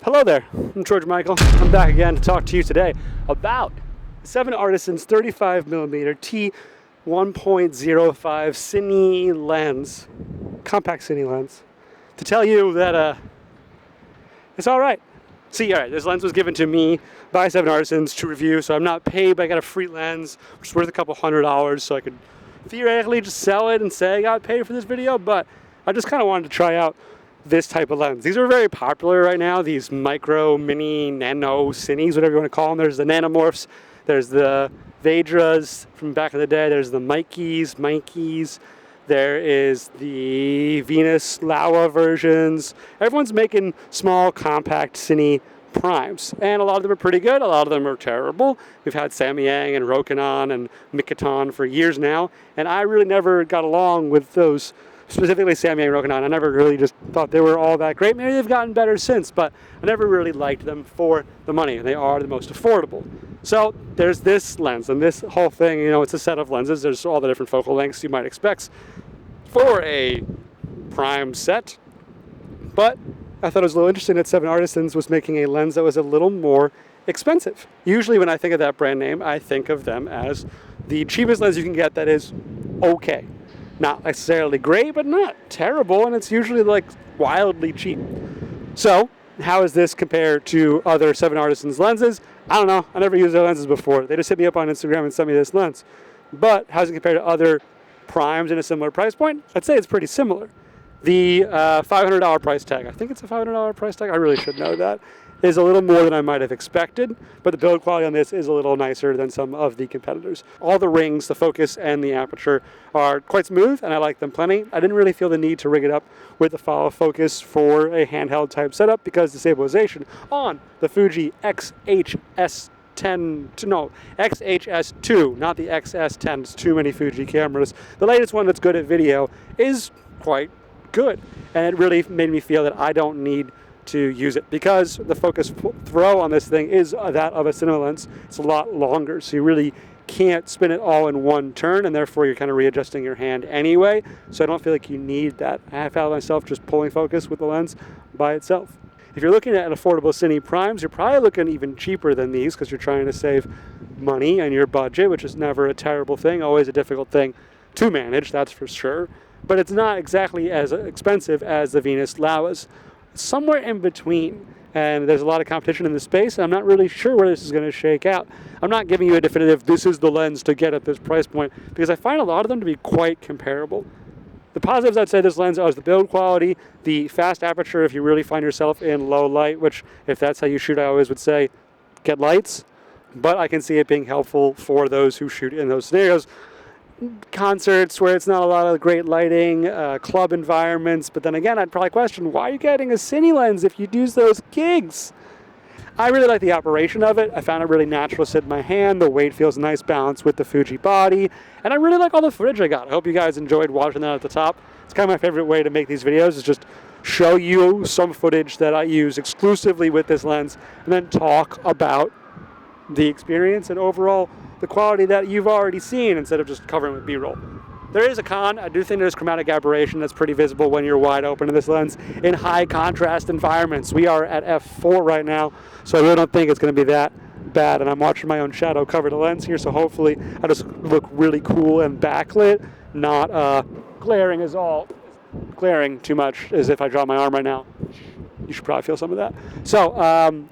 Hello there, I'm George Michael. I'm back again to talk to you today about 7Artisans 35mm T 1.05 Cine lens, compact Cine lens, to tell you that it's all right. See, all right, this lens was given to me by 7Artisans to review, so I'm not paid, but I got a free lens, which is worth a couple $100, so I could theoretically just sell it and say I got paid for this video, but I just kind of wanted to try out this type of lens. These are very popular right now, these micro, mini, nano Cines, whatever you want to call them. There's the Nanomorphs, there's the Vedras from back in the day, there's the Mikeys, there is the Venus Laowa versions. Everyone's making small, compact Cine primes, and a lot of them are pretty good, a lot of them are terrible. We've had Samyang and Rokinon and Mikoton for years now, and I really never got along with those, specifically Samyang and Rokinon. I never really just thought they were all that great. Maybe they've gotten better since, but I never really liked them for the money, and they are the most affordable. So there's this lens, and this whole thing, you know, it's a set of lenses. There's all the different focal lengths you might expect for a prime set, but I thought it was a little interesting that 7Artisans was making a lens that was a little more expensive. Usually when I think of that brand name, I think of them as the cheapest lens you can get that is okay. Not necessarily great, but not terrible, and it's usually like wildly cheap. So how does this compare to other 7Artisans lenses? I don't know. I never used their lenses before. They just hit me up on Instagram and sent me this lens. But how does it compare to other primes in a similar price point? I'd say it's pretty similar. The $500 price tag, I think it's a $500 price tag, I really should know that, is a little more than I might have expected, but the build quality on this is a little nicer than some of the competitors. All the rings, the focus, and the aperture are quite smooth, and I like them plenty. I didn't really feel the need to rig it up with the follow focus for a handheld type setup because the stabilization on the Fuji XHS2, not the XS10, it's too many Fuji cameras. The latest one that's good at video is quite good, and it really made me feel that I don't need to use it because the focus throw on this thing is that of a cinema lens. It's a lot longer, so you really can't spin it all in one turn, and therefore you're kind of readjusting your hand anyway, so I don't feel like you need that. I found myself just pulling focus with the lens by itself. If you're looking at affordable Cine primes, you're probably looking even cheaper than these because you're trying to save money and your budget, which is never a terrible thing, always a difficult thing to manage, that's for sure. But it's not exactly as expensive as the Venus Laowas. It's somewhere in between, and there's a lot of competition in the space, and I'm not really sure where this is going to shake out. I'm not giving you a definitive, this is the lens to get at this price point, because I find a lot of them to be quite comparable. The positives I'd say this lens is the build quality, the fast aperture if you really find yourself in low light, which if that's how you shoot, I always would say get lights, but I can see it being helpful for those who shoot in those scenarios. Concerts where it's not a lot of great lighting, club environments, but then again, I'd probably question, why are you getting a Cine lens if you'd use those gigs? I really like the operation of it. I found it really natural to sit in my hand. The weight feels nice balance with the Fuji body, and I really like all the footage I got. I hope you guys enjoyed watching that at the top. It's kind of my favorite way to make these videos, is just show you some footage that I use exclusively with this lens, and then talk about the experience and overall the quality that you've already seen instead of just covering with B-roll. There is a con. I do think there's chromatic aberration that's pretty visible when you're wide open in this lens in high contrast environments. We are at f4 right now, so I really don't think it's going to be that bad, and I'm watching my own shadow cover the lens here, so hopefully I just look really cool and backlit, not glaring too much as if I draw my arm right now. You should probably feel some of that. So,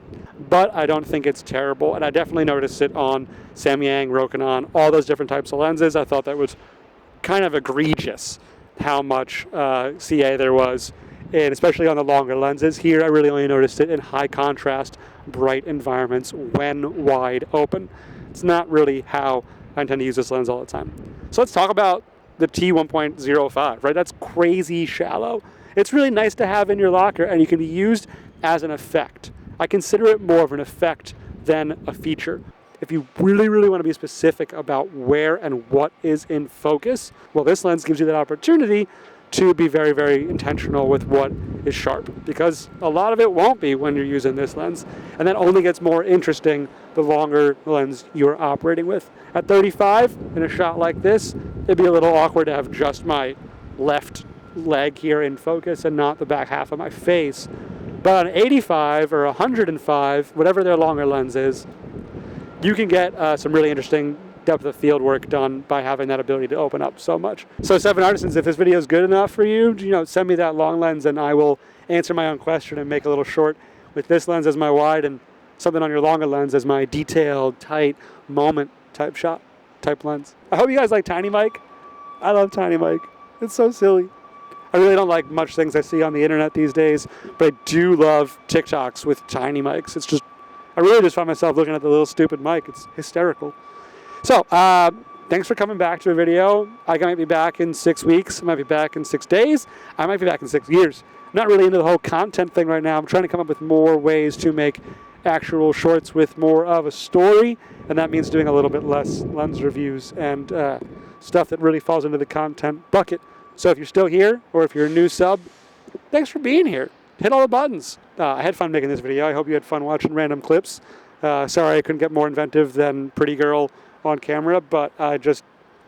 but I don't think it's terrible, and I definitely noticed it on Samyang, Rokinon, all those different types of lenses. I thought that was kind of egregious how much CA there was, and especially on the longer lenses. Here I really only noticed it in high contrast, bright environments when wide open. It's not really how I intend to use this lens all the time. So let's talk about the T1.05, right? That's crazy shallow. It's really nice to have in your locker, and you can be used as an effect. I consider it more of an effect than a feature. If you really, really want to be specific about where and what is in focus, well, this lens gives you that opportunity to be very, very intentional with what is sharp, because a lot of it won't be when you're using this lens, and that only gets more interesting the longer the lens you're operating with. At 35, in a shot like this, it'd be a little awkward to have just my left leg here in focus and not the back half of my face. But on 85 or 105, whatever their longer lens is, you can get some really interesting depth of field work done by having that ability to open up so much. So 7Artisans, if this video is good enough for you, send me that long lens and I will answer my own question and make a little short with this lens as my wide and something on your longer lens as my detailed, tight, moment type shot, type lens. I hope you guys like Tiny Mic. I love Tiny Mic. It's so silly. I really don't like much things I see on the internet these days, but I do love TikToks with tiny mics. It's just, I really just find myself looking at the little stupid mic. It's hysterical. So, thanks for coming back to a video. I might be back in 6 weeks. I might be back in 6 days. I might be back in 6 years. I'm not really into the whole content thing right now. I'm trying to come up with more ways to make actual shorts with more of a story, and that means doing a little bit less lens reviews and stuff that really falls into the content bucket. So if you're still here, or if you're a new sub, thanks for being here. Hit all the buttons. I had fun making this video. I hope you had fun watching random clips. Sorry I couldn't get more inventive than pretty girl on camera, but I just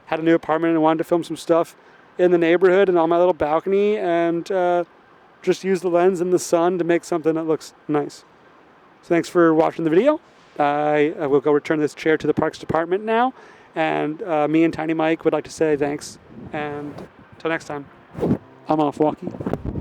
had a new apartment and wanted to film some stuff in the neighborhood and on my little balcony, and just use the lens in the sun to make something that looks nice. So thanks for watching the video. I will go return this chair to the parks department now, and me and Tiny Mike would like to say thanks, and until next time, I'm off walking.